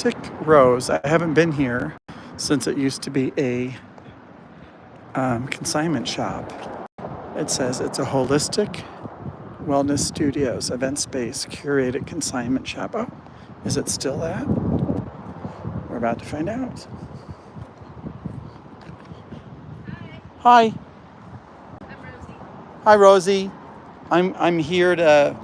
Holistic Rose. I haven't been here since it used to be a consignment shop. It says it's a holistic wellness studios, event space, curated consignment shop. Oh, is it still that? We're about to find out. Hi. I'm Rosie. Hi, Rosie. I'm here to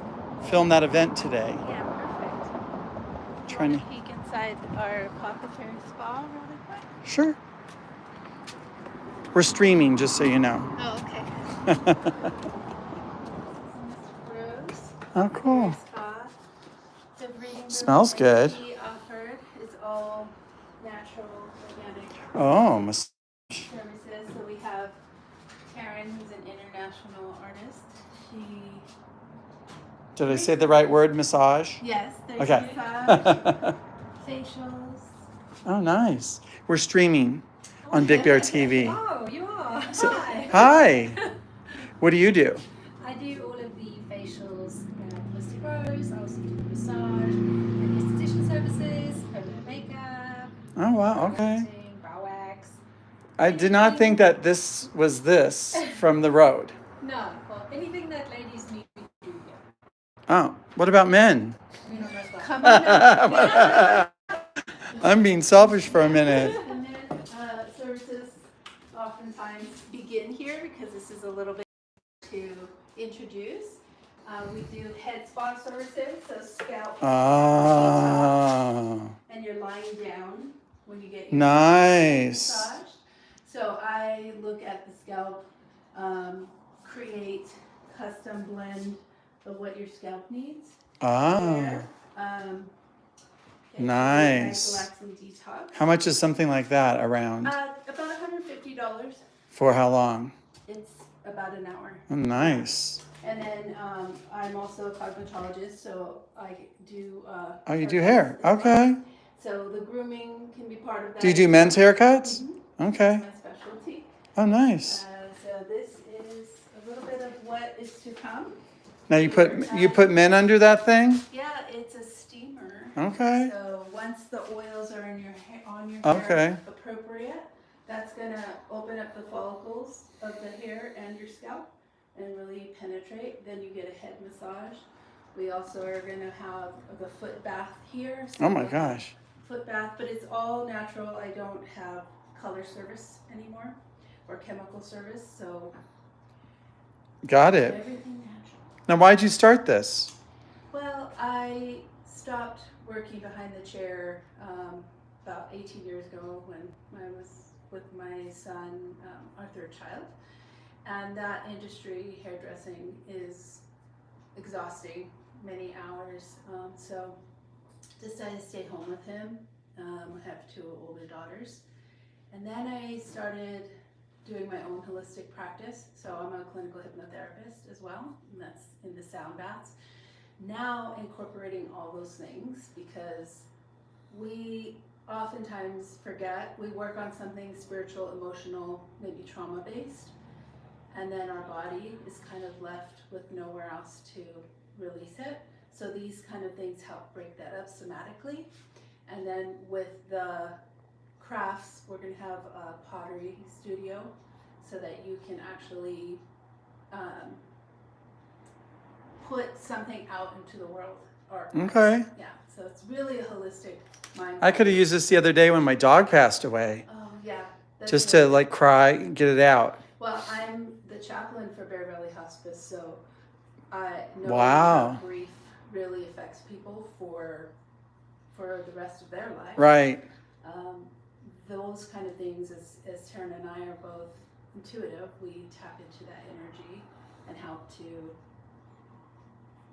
film that event today. Yeah, perfect. Trying You to. want to peek inside our apothecary spa really quick? Sure. We're streaming, just so you know. Oh, okay. Rose. Oh, cool. Spa. The breeding room Smells good. we offered is all natural, organic Oh, services. So we have Karen, who's an international artist. did I say the right word? Massage? There's Okay. massage, facials. Oh, nice. We're streaming on Big Bear TV. Oh, you are. Hi. Hi. What do you do? I do all of the facials at Holistic Rose. I also do massage and esthetician services, permanent makeup. Oh, wow. Okay. Waxing, brow wax. I did not think that this was this from the road. No, well, anything that ladies need, we do here. Oh, what about men? Come on out. I'm being selfish for a minute. And then services oftentimes begin here because this is a little bit to introduce. We do head spa services, so scalp. Oh, And you're lying down when you get your nice. massage. So I look at the scalp, create custom blend of what your scalp needs. Ah, There. nice. Relaxing detox. How much is something like that around? About $150. For how long? It's about an hour. Oh, nice. And then I'm also a cosmetologist, so I do. Oh, you do hair? Okay. So the grooming can be part of that. Do you do men's haircuts? Okay. My specialty. Oh, nice. So this is a little bit of what is to come. Now you put men under that thing? Yeah, it's a steamer. Okay. So once the oils are in your on your Okay. hair appropriate, that's gonna open up the follicles of the hair and your scalp and really penetrate. Then you get a head massage. We also are gonna have the foot bath here. So Oh my gosh. foot bath, but it's all natural. I don't have color service anymore or chemical service, so Got it. everything natural. Now, why'd you start this? Well, I stopped working behind the chair about 18 years ago when I was with my son, our third child. And that industry, hairdressing, is exhausting, many hours. So decided to stay home with him. I have two older daughters. And then I started doing my own holistic practice. So I'm a clinical hypnotherapist as well, and that's in the sound baths. Now incorporating all those things because we oftentimes forget, we work on something spiritual, emotional, maybe trauma based, and then our body is kind of left with nowhere else to release it. So these kind of things help break that up somatically. And then with the crafts, we're going to have a pottery studio so that you can actually put something out into the world. Okay. Yeah, so it's really a holistic mind. I could have used this the other day when my dog passed away. Oh, yeah. that's Just what- to like cry, get it out. Well, I'm the chaplain for Bear Valley Hospice, so I know Wow. how grief really affects people for the rest of their life. Right. Those kind of things, as Taryn and I are both intuitive, we tap into that energy and help to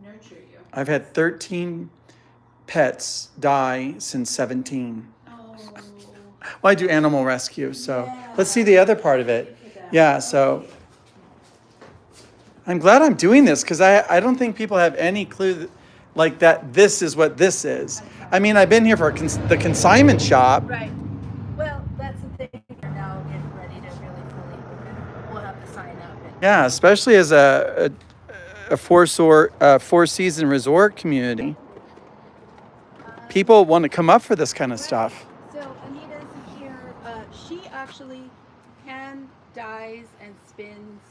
nurture you. I've had 13 pets die since 17. Oh. Well, I do animal rescue, so Yeah. let's see the other part of it. Look at that. Yeah, so I'm glad I'm doing this because I don't think people have any clue like that this is what this is. I mean, I've been here for the consignment shop. Right. Well, that's the thing. We're now getting ready to really fully open. We'll have to sign up. Yeah, especially as a four-season resort community. people want to come up for this kind of stuff. So Anita's here. She actually hand dyes and spins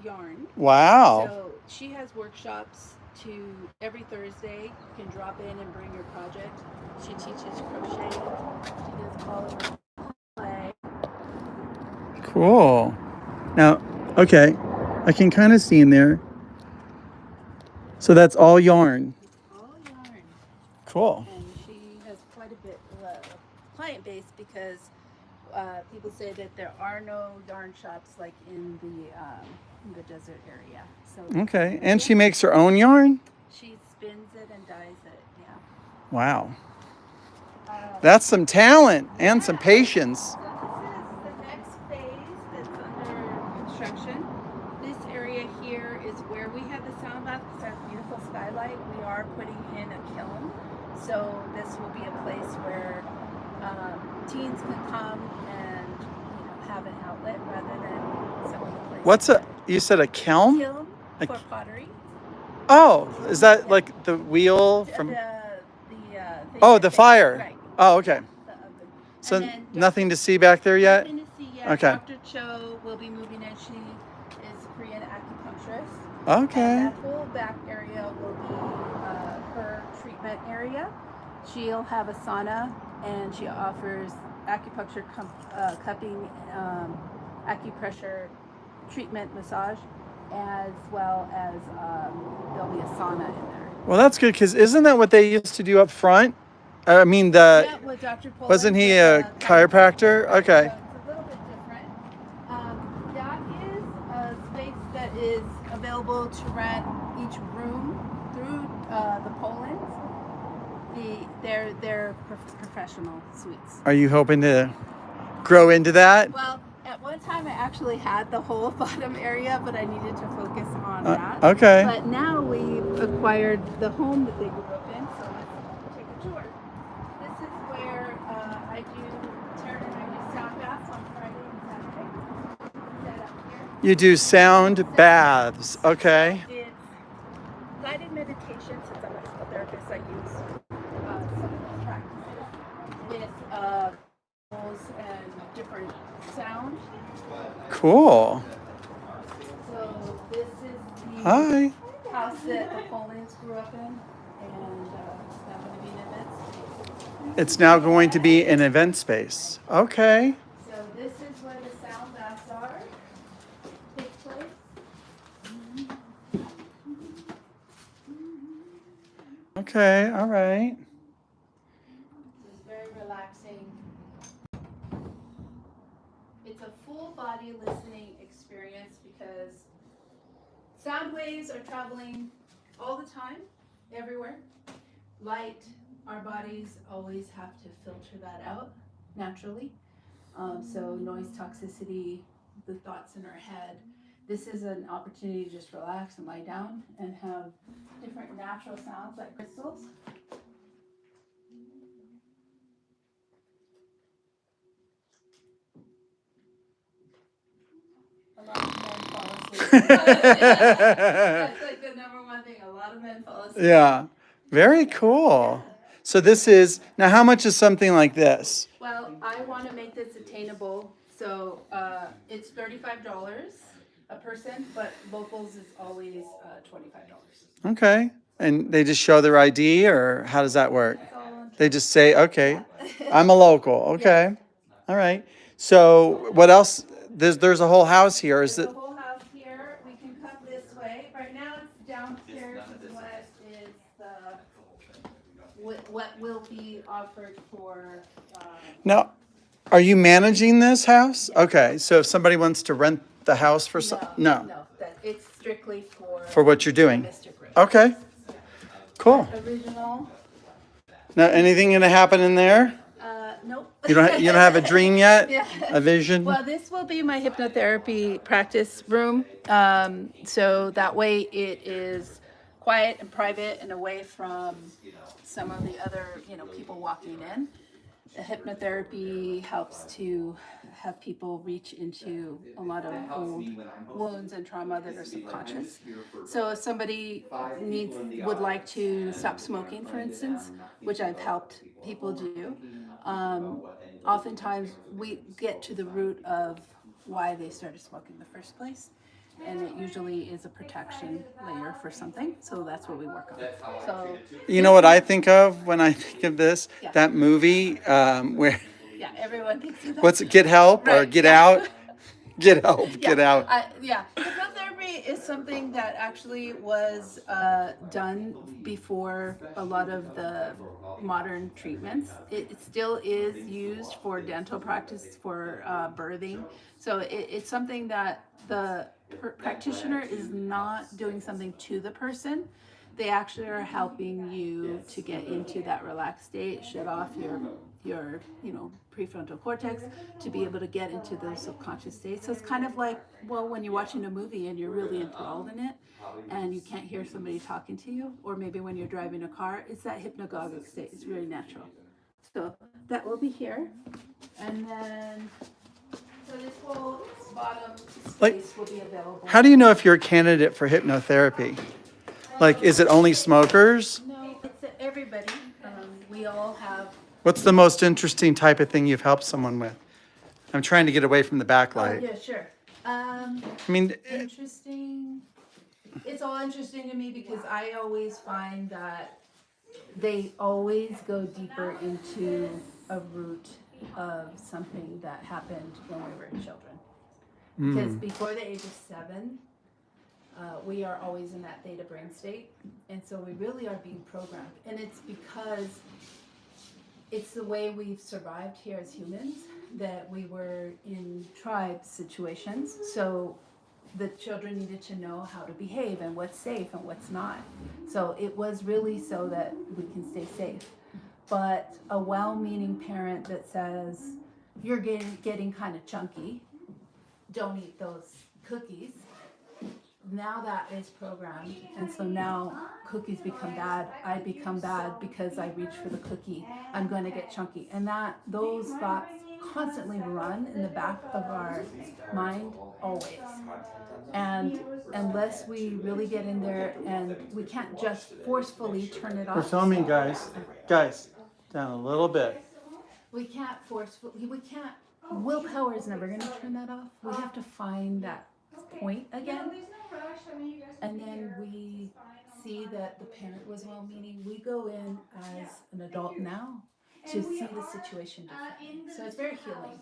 yarn. Wow. So she has workshops every Thursday. You can drop in and bring your project. She teaches crochet. She does all of her play. Cool. Now, okay, I can kind of see in there. So that's all yarn. All yarn. Cool. And she has quite a bit of client base because people say that there are no yarn shops like in the desert area. So Okay, and she makes her own yarn? she spins it and dyes it. Yeah. Wow. That's some talent and some patience. So this is the next phase that's under construction. This area here is where we have the sound bath because our beautiful skylight. We are putting in a kiln, so this will be a place where teens can come and have an outlet rather than some of the places. You said a kiln? Kiln for pottery. Oh, is that like the wheel from? Thing Oh, that the they- fire. Right. Oh, okay. The oven. So And then nothing to see back there yet? Nothing to see yet. Okay. Dr. Cho will be moving in. She is a Korean acupuncturist. Okay. And that whole back area will be her treatment area. She'll have a sauna and she offers acupuncture cupping, acupressure treatment massage, as well as there'll be a sauna in there. Well, that's good because isn't that what they used to do up front? I mean, Yeah, with Dr. Poland, wasn't he with, a chiropractor? Right, Okay. so it's a little bit different. That is a space that is available to rent each room through the Polands. They're professional suites. Are you hoping to grow into that? Well, at one time I actually had the whole bottom area, but I needed to focus on that. Okay. But now we've acquired the home that they grew up in, so let's take a tour. This is where Taryn and I do sound baths on Friday and Saturday. Set up here. You do sound baths. Okay. It's guided meditation. Since I'm a physical therapist, I use some of those practices with and different sound. Cool. So this is the Hi. house that the Polands grew up in, and it's now going to be an event space. It's now going to be an event space. Okay. So this is where the sound baths are. Take place. Okay. All right. It's very relaxing. It's a full body listening experience because sound waves are traveling all the time, everywhere. Light, our bodies always have to filter that out naturally. So noise toxicity, the thoughts in our head. This is an opportunity to just relax and lie down and have different natural sounds like crystals. A lot of men fall asleep. That's like the number one thing. A lot of men fall asleep. Yeah. Very cool. So this is now. How much is something like this? Well, I want to make this attainable, so it's $35 a person, but locals is always $25. Okay. And they just show their ID, or how does that work? They just say, "Okay, I'm a local." Okay. All right. So what else? There's a whole house here. Is There's it? a whole house here. We can come this way. Right now, it's downstairs. Is what will be offered for. Now, are you managing this house? Okay. So if somebody wants to rent the house for some, No, it's strictly for what you're doing. Mr. Gray. Okay. Cool. Original. Now, anything gonna happen in there? Nope. You don't have a dream yet? Yeah. A vision? Well, this will be my hypnotherapy practice room. So that way it is quiet and private and away from some of the other, people walking in. hypnotherapy helps to have people reach into a lot of old wounds and trauma that are subconscious. So if somebody would like to stop smoking, for instance, which I've helped people do, oftentimes we get to the root of why they started smoking in the first place. And it usually is a protection layer for something. So that's what we work on. So You know what I think of when I think of this? Yeah. That movie where yeah, everyone thinks of that. what's it? Get help or Right, get yeah. out? Get help, get out. Hypnotherapy is something that actually was done before a lot of the modern treatments. It still is used for dental practice for birthing. So it's something that the practitioner is not doing something to the person. They actually are helping you to get into that relaxed state, shut off your prefrontal cortex to be able to get into those subconscious states. So it's kind of like, well, when you're watching a movie and you're really enthralled in it and you can't hear somebody talking to you, or maybe when you're driving a car, it's that hypnagogic state. It's really natural. So that will be here. And then so this whole bottom space will be available. How do you know if you're a candidate for hypnotherapy? Like, is it only smokers? No, it's everybody. We all have. What's the most interesting type of thing you've helped someone with? I'm trying to get away from the backlight. Oh, yeah, sure. I mean, Interesting. It's all interesting to me because I always find that they always go deeper into a root of something that happened when we were children. Because before the age of 7, we are always in that theta brain state. And so we really are being programmed. And it's because it's the way we've survived here as humans, that we were in tribe situations. So the children needed to know how to behave and what's safe and what's not. So it was really so that we can stay safe. But a well-meaning parent that says, you're getting kind of chunky, don't eat those cookies. Now that is programmed, and so now cookies become bad. I become bad because I reach for the cookie. I'm going to get chunky, and those thoughts constantly run in the back of our mind always. And unless we really get in there, and we can't just forcefully turn it off. we're filming, guys. Guys, down a little bit. We can't forcefully. We can't. Willpower is never going to turn that off. We have to find that point again. And then we see that the parent was well-meaning. We go in as an adult now to see the situation differently. So it's very healing.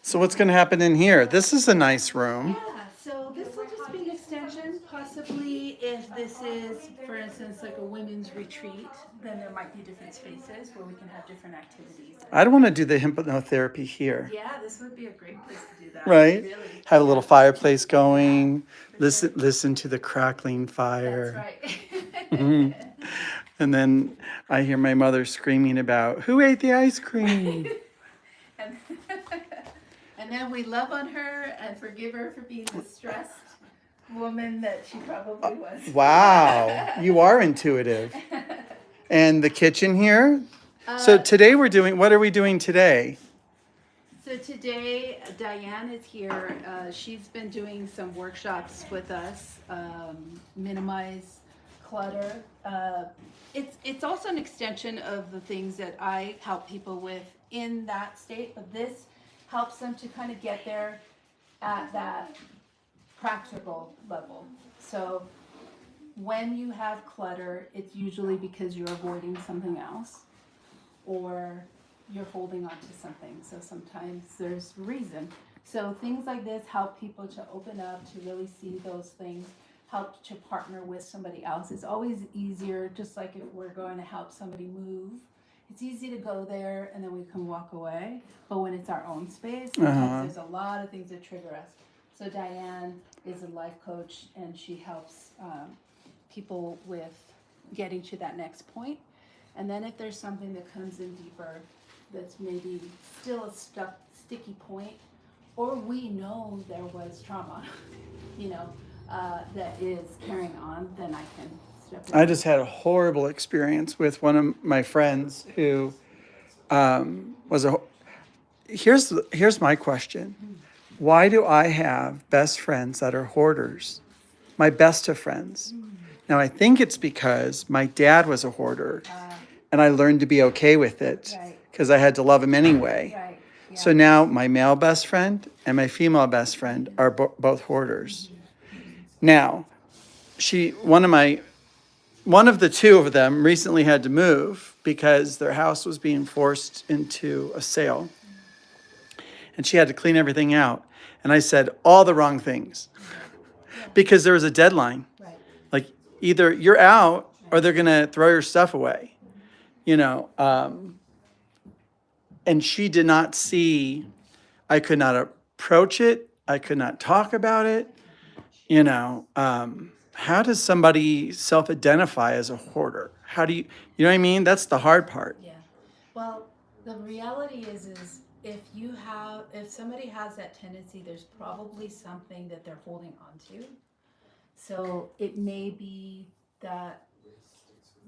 So what's going to happen in here? This is a nice room. Yeah, so this will just be an extension. Possibly if this is, for instance, like a women's retreat, then there might be different spaces where we can have different activities. I'd want to do the hypnotherapy here. Yeah, this would be a great place to do that. Right? Really. Have a little fireplace going. Listen to the crackling fire. That's right. And then I hear my mother screaming about, who ate the ice cream? And then we love on her and forgive her for being the stressed woman that she probably was. Wow, you are intuitive. And the kitchen here? So today what are we doing today? So today, Diane is here. She's been doing some workshops with us, minimize clutter. It's also an extension of the things that I help people with in that state, but this helps them to kind of get there at that practical level. So when you have clutter, it's usually because you're avoiding something else or you're holding on to something. So sometimes there's reason. So things like this help people to open up, to really see those things, help to partner with somebody else. It's always easier, just like if we're going to help somebody move, it's easy to go there and then we can walk away. But when it's our own space, sometimes there's a lot of things that trigger us. So Diane is a life coach and she helps people with getting to that next point. And then if there's something that comes in deeper, that's maybe still a sticky point, or we know there was trauma, that is carrying on, then I can step in. I just had a horrible experience with one of my friends who was a. Here's my question. Why do I have best friends that are hoarders? My best of friends. Now I think it's because my dad was a hoarder, and I learned to be okay with it Right. because I had to love him anyway. Right. Yeah. So now my male best friend and my female best friend are both hoarders. Now, one of the two of them recently had to move because their house was being forced into a sale, and she had to clean everything out. And I said all the wrong things because there was a deadline. Right. Like either you're out or they're gonna throw your stuff away, you know. And she did not see. I could not approach it. I could not talk about it. You know, how does somebody self-identify as a hoarder? How do you know what I mean? That's the hard part. Yeah. Well, the reality is if somebody has that tendency, there's probably something that they're holding on to. So it may be that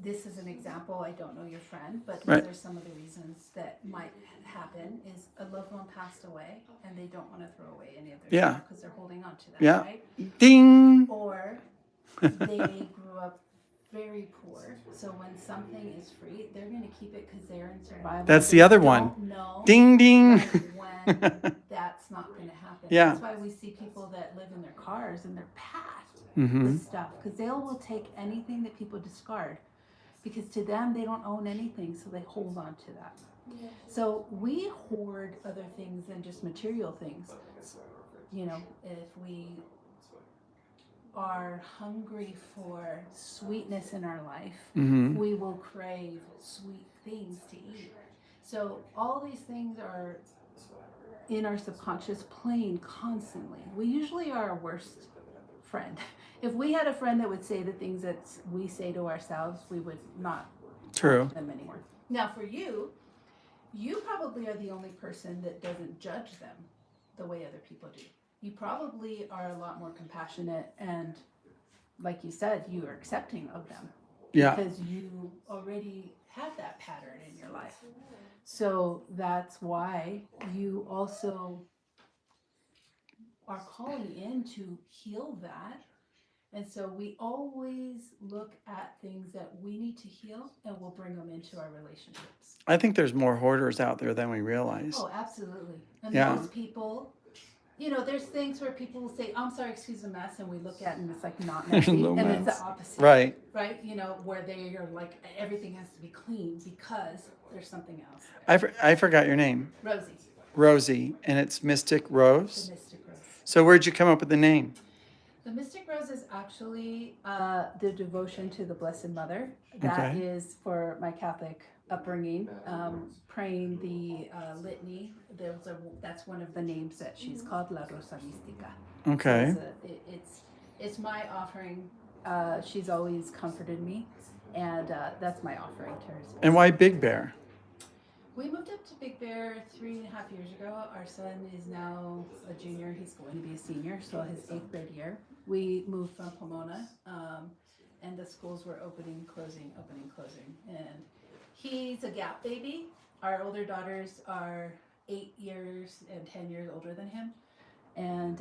this is an example. I don't know your friend, but these Right. are some of the reasons that might happen is a loved one passed away and they don't want to throw away any of their Yeah. stuff because they're holding on to that, Yeah. right? Ding. Or they grew up very poor, so when something is free, they're going to keep it because they're in survival. That's They the other don't one. know Ding ding. when that's not going to happen. Yeah. That's why we see people that live in their cars and they're packed Mm-hmm. with stuff because they will take anything that people discard because to them they don't own anything, so they hold on to that. So we hoard other things than just material things. You know, if we are hungry for sweetness in our life, Mm-hmm. we will crave sweet things to eat. So all these things are in our subconscious playing constantly. We usually are our worst friend. If we had a friend that would say the things that we say to ourselves, we would not True. talk to them anymore. Now for you probably are the only person that doesn't judge them the way other people do. You probably are a lot more compassionate and, like you said, you are accepting of them. Yeah. Because you already have that pattern in your life. So that's why you also are calling in to heal that. And so we always look at things that we need to heal and we'll bring them into our relationships. I think there's more hoarders out there than we realize. Oh, absolutely. And Yeah. most people, you know, there's things where people will say, I'm sorry, excuse the mess, and we look at it and it's like not messy. No And it's mess. the opposite. Right. Right? You know, where they are like, everything has to be clean because there's something else there. I forgot your name. Rosie, Rosie, and it's Mystic Rose. the Mystic Rose. So where'd you come up with the name? The Mystic Rose is actually the devotion to the Blessed Mother. That Okay. is for my Catholic upbringing, praying the litany. That's one of the names that she's called, La Rosa Mística. Okay. So it's my offering. She's always comforted me, and that's my offering to her. And why Big Bear? We moved up to Big Bear 3.5 years ago. Our son is now a junior. He's going to be a senior, so his 8th grade year. We moved from Pomona, and the schools were opening, closing. And he's a gap baby. Our older daughters are 8 years and 10 years older than him, and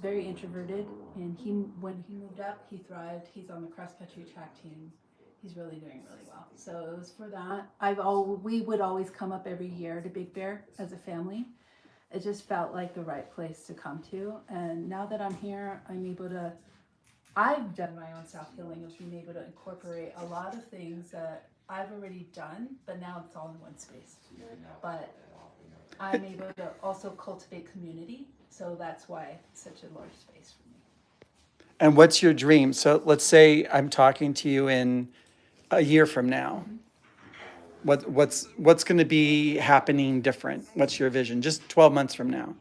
very introverted. And when he moved up, he thrived. He's on the cross-country track team. He's really doing really well. So it was for that. We would always come up every year to Big Bear as a family. It just felt like the right place to come to. And now that I'm here, I've done my own self-healing of being able to incorporate a lot of things that I've already done, but now it's all in one space. But I'm able to also cultivate community. So that's why it's such a large space for me. And what's your dream? So let's say I'm talking to you in a year from now. What's going to be happening different? What's your vision? Just 12 months from now.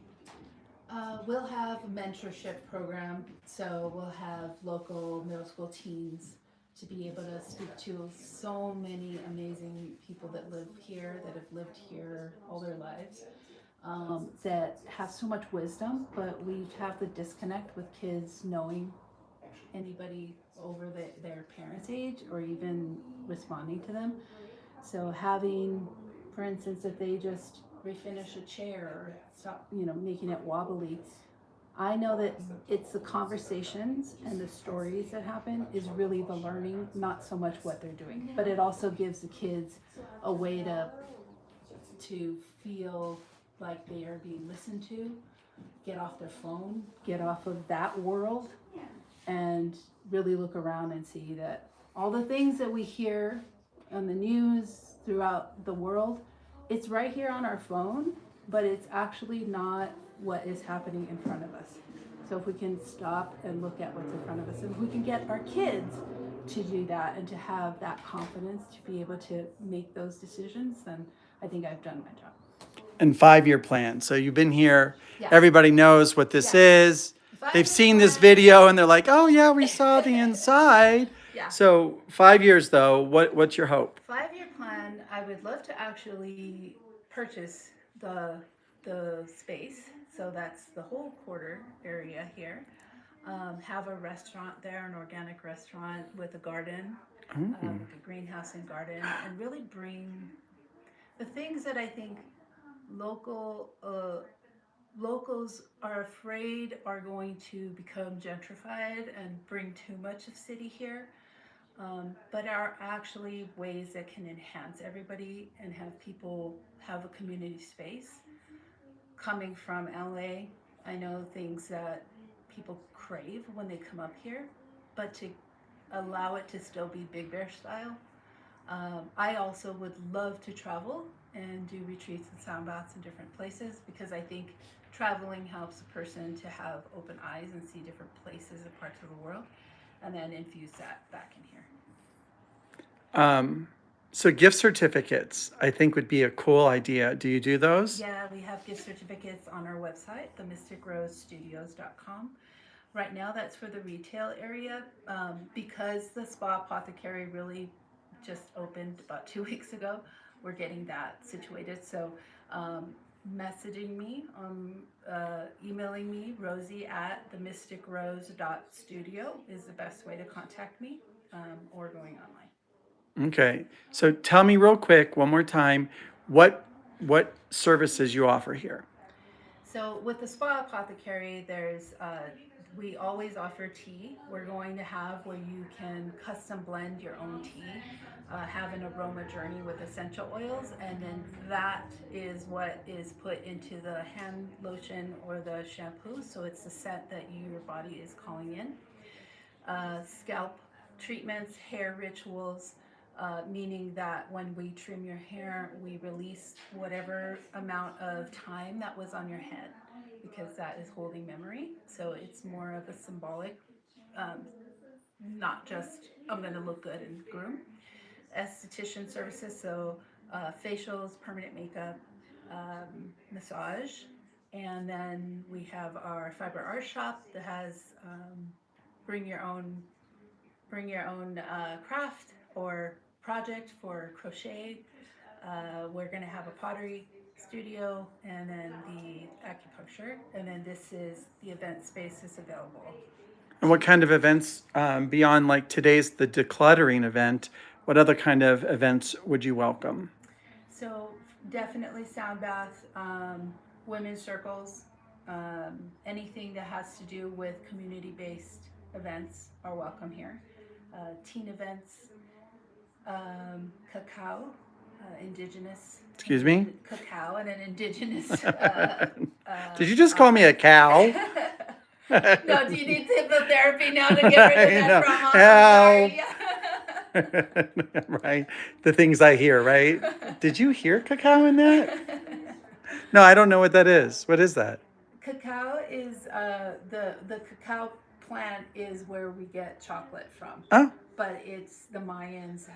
We'll have a mentorship program, so we'll have local middle school teens to be able to speak to so many amazing people that live here, that have lived here all their lives, that have so much wisdom, but we have the disconnect with kids knowing anybody over their parents' age or even responding to them. So having For instance, if they just refinish a chair or stop, making it wobbly, I know that it's the conversations and the stories that happen is really the learning, not so much what they're doing. But it also gives the kids a way to feel like they are being listened to, get off their phone, get off of that world, and really look around and see that all the things that we hear on the news throughout the world, it's right here on our phone, but it's actually not what is happening in front of us. So if we can stop and look at what's in front of us, and if we can get our kids to do that and to have that confidence to be able to make those decisions, then I think I've done my job. And 5-year plan. So you've been here. Yeah. Everybody knows what this is. They've seen this video and they're like, oh yeah, we saw the inside. Yeah. So 5 years though, what's your hope? 5-year plan, I would love to actually purchase the space. So that's the whole quarter area here. Have a restaurant there, an organic restaurant with a garden, like a greenhouse and garden, and really bring the things that I think locals are afraid are going to become gentrified and bring too much of city here, but are actually ways that can enhance everybody and have people have a community space. Coming from LA, I know things that people crave when they come up here, but to allow it to still be Big Bear style. I also would love to travel and do retreats and sound baths in different places, because I think traveling helps a person to have open eyes and see different places and parts of the world, and then infuse that back in here. So gift certificates, I think would be a cool idea. Do you do those? Yeah, we have gift certificates on our website, themysticrosestudios.com. Right now, that's for the retail area, because the Spa Apothecary really just opened about 2 weeks ago. We're getting that situated. So messaging me, emailing me, Rosie at themysticrose.studio is the best way to contact me, or going online. Okay. So tell me real quick, one more time, what services you offer here. So with the Spa Apothecary, we always offer tea. We're going to have where you can custom blend your own tea, have an aroma journey with essential oils, and then that is what is put into the hand lotion or the shampoo. So it's the scent that your body is calling in. Scalp treatments, hair rituals, meaning that when we trim your hair, we release whatever amount of time that was on your head, because that is holding memory. So it's more of a symbolic, not just I'm going to look good and groom. Esthetician services, so facials, permanent makeup, massage, and then we have our fiber art shop that has bring your own craft or project for crochet. We're going to have a pottery studio, and then the acupuncture, and then this is the event space is available. And what kind of events, beyond like today's the decluttering event, what other kind of events would you welcome? So definitely sound bath, women's circles, anything that has to do with community-based events are welcome here. Teen events, cacao, indigenous. Excuse me? Cacao and an indigenous. Did you just call me a cow? No, do you need hypnotherapy now to get rid of that trauma? Right. The things I hear, right? Did you hear cacao in that? No, I don't know what that is. What is that? Cacao is the cacao plant is where we get chocolate from. Oh. But it's the Mayans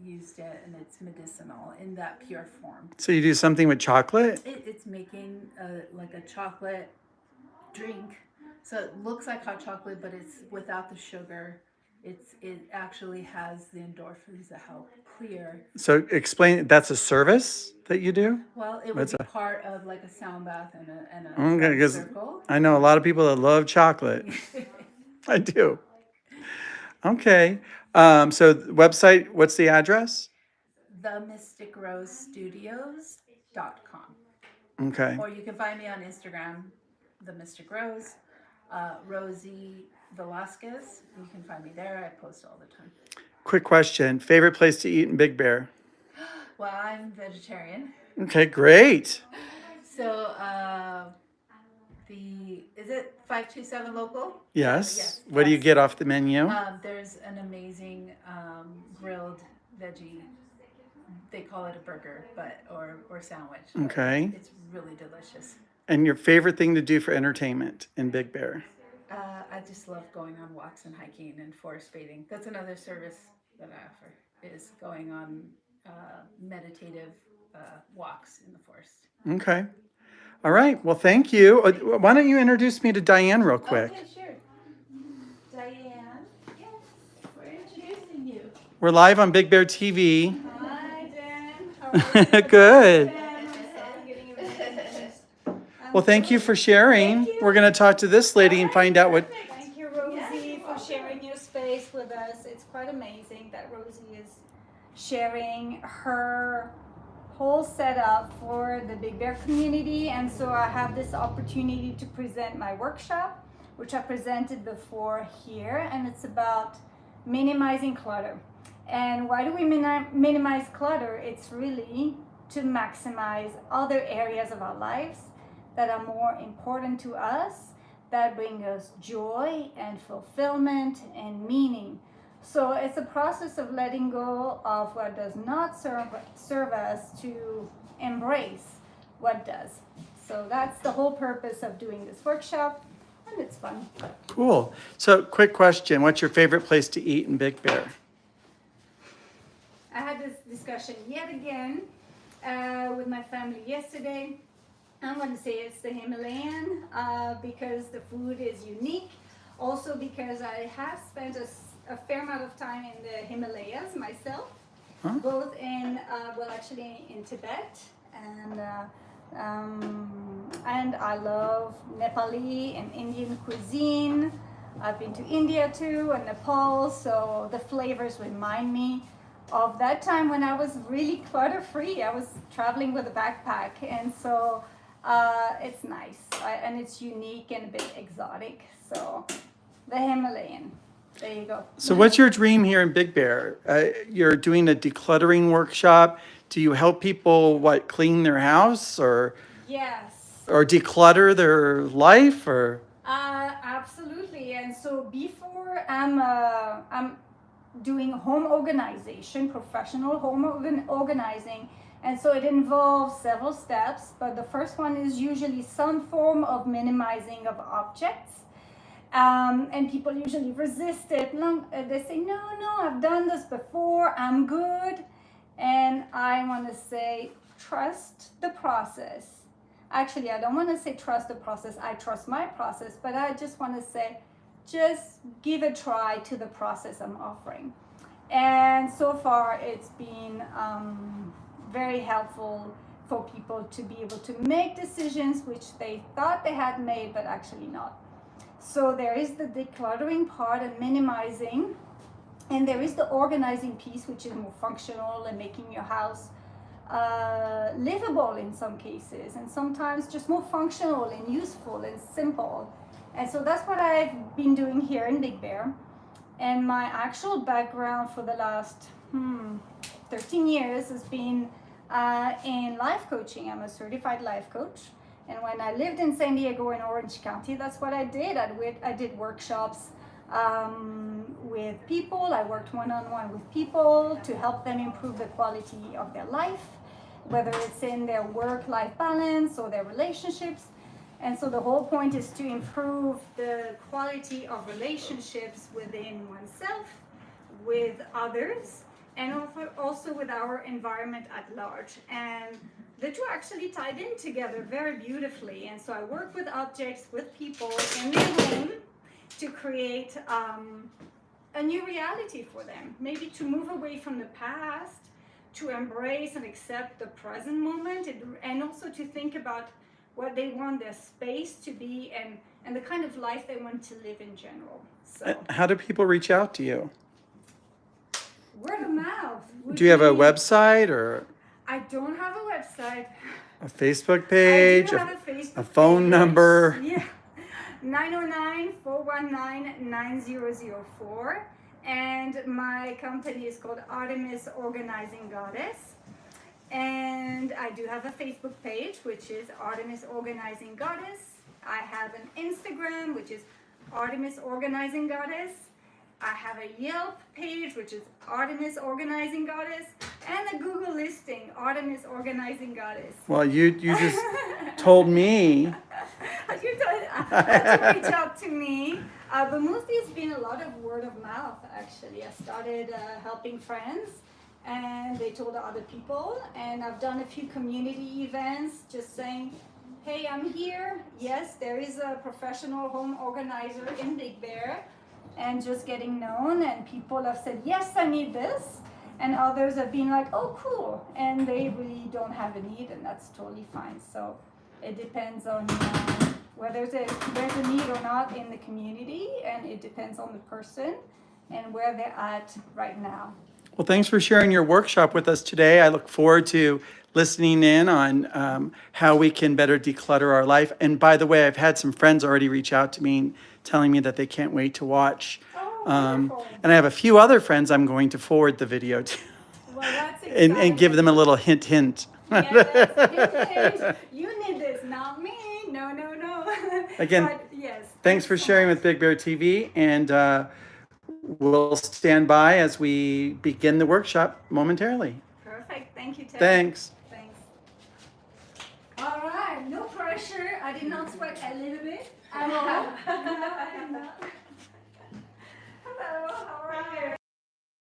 used it, and it's medicinal in that pure form. So you do something with chocolate? It's making like a chocolate drink. So it looks like hot chocolate, but it's without the sugar. It actually has the endorphins that help clear. So explain, that's a service that you do? Well, it would be part of like a sound bath and a okay, because circle. I know a lot of people that love chocolate. I do. Okay. So website, what's the address? themysticrosestudios.com. Okay. Or you can find me on Instagram, The Mystic Rose, Rosie Velasquez. You can find me there. I post all the time. Quick question. Favorite place to eat in Big Bear? Well, I'm vegetarian. Okay, great. So, is it 527 local? Yes. Yeah, What do you yes. get off the menu? There's an amazing grilled veggie. They call it a burger, or sandwich. Okay. It's really delicious. And your favorite thing to do for entertainment in Big Bear? I just love going on walks and hiking and forest bathing. That's another service that I offer, is going on meditative walks in the forest. Okay. All right. Well, thank you. Why don't you introduce me to Diane real quick? Okay, sure. Diane, yes, we're introducing you. We're live on Big Bear TV. Hi, Jen. How are you? Good. I'm Well, thank you for sharing. Thank you. We're going to talk to this lady and find out what. Thank you, Rosie, for sharing your space with us. It's quite amazing that Rosie is sharing her whole setup for the Big Bear community. And so I have this opportunity to present my workshop, which I presented before here, and it's about minimizing clutter. And why do we minimize clutter? It's really to maximize other areas of our lives that are more important to us, that bring us joy and fulfillment and meaning. So it's a process of letting go of what does not serve us to embrace what does. So that's the whole purpose of doing this workshop, and it's fun. Cool. So, quick question. What's your favorite place to eat in Big Bear? I had this discussion yet again with my family yesterday. I'm going to say it's the Himalayan because the food is unique. Also because I have spent a fair amount of time in the Himalayas myself, both in, actually in Tibet, and I love Nepali and Indian cuisine. I've been to India too, and Nepal, so the flavors remind me of that time when I was really clutter-free. I was traveling with a backpack, and so it's nice, and it's unique and a bit exotic. So the Himalayan, there you go. So, what's your dream here in Big Bear? You're doing a decluttering workshop. Do you help people clean their house or Yes. declutter their life or? Absolutely. And so before I'm doing home organization, professional home organizing. And so it involves several steps, but the first one is usually some form of minimizing of objects. And people usually resist it. They say, no, I've done this before, I'm good. And I want to say, trust the process. Actually, I don't want to say trust the process. I trust my process, but I just want to say, just give a try to the process I'm offering. And so far, it's been very helpful for people to be able to make decisions which they thought they had made, but actually not. So there is the decluttering part and minimizing, and there is the organizing piece, which is more functional and making your house livable in some cases, and sometimes just more functional and useful and simple. And so that's what I've been doing here in Big Bear. And my actual background for the last 13 years has been in life coaching. I'm a certified life coach. And when I lived in San Diego in Orange County, that's what I did. I did workshops with people. I worked one-on-one with people to help them improve the quality of their life, whether it's in their work-life balance or their relationships. And so the whole point is to improve the quality of relationships within oneself, with others, and also with our environment at large. And the two actually tied in together very beautifully. And so I work with objects, with people in their home to create a new reality for them. Maybe to move away from the past, to embrace and accept the present moment, and also to think about what they want their space to be and the kind of life they want to live in general. So How do people reach out to you? Word of mouth. would Do you have a be- website or I don't have a website. a Facebook I page, do have a Facebook a phone page. number? Yeah. 909-419-9004. And my company is called Artemis Organizing Goddess. And I do have a Facebook page, which is Artemis Organizing Goddess. I have an Instagram, which is Artemis Organizing Goddess. I have a Yelp page, which is Artemis Organizing Goddess, and a Google listing, Artemis Organizing Goddess. Well, you just told me. You had to reach out to me, but mostly it's been a lot of word of mouth. Actually, I started helping friends, and they told other people, and I've done a few community events, just saying, "Hey, I'm here. Yes, there is a professional home organizer in Big Bear," and just getting known. And people have said, "Yes, I need this," and others have been like, "Oh, cool," and they really don't have a need, and that's totally fine. So it depends on whether there's a need or not in the community, and it depends on the person and where they're at right now. Well, thanks for sharing your workshop with us today. I look forward to listening in on how we can better declutter our life. And by the way, I've had some friends already reach out to me telling me that they can't wait to watch. Oh, wonderful. And I have a few other friends I'm going to forward the video to Well, that's exciting. and give them a little hint. Yeah, that's hint. You need this, not me. No. Again, But yes. Thanks for so sharing much. with Big Bear TV, and we'll stand by as we begin the workshop momentarily. Perfect. Thank you, Ted. Thanks. Thanks. All right. No pressure. I did not sweat a little bit at all. No, I did not.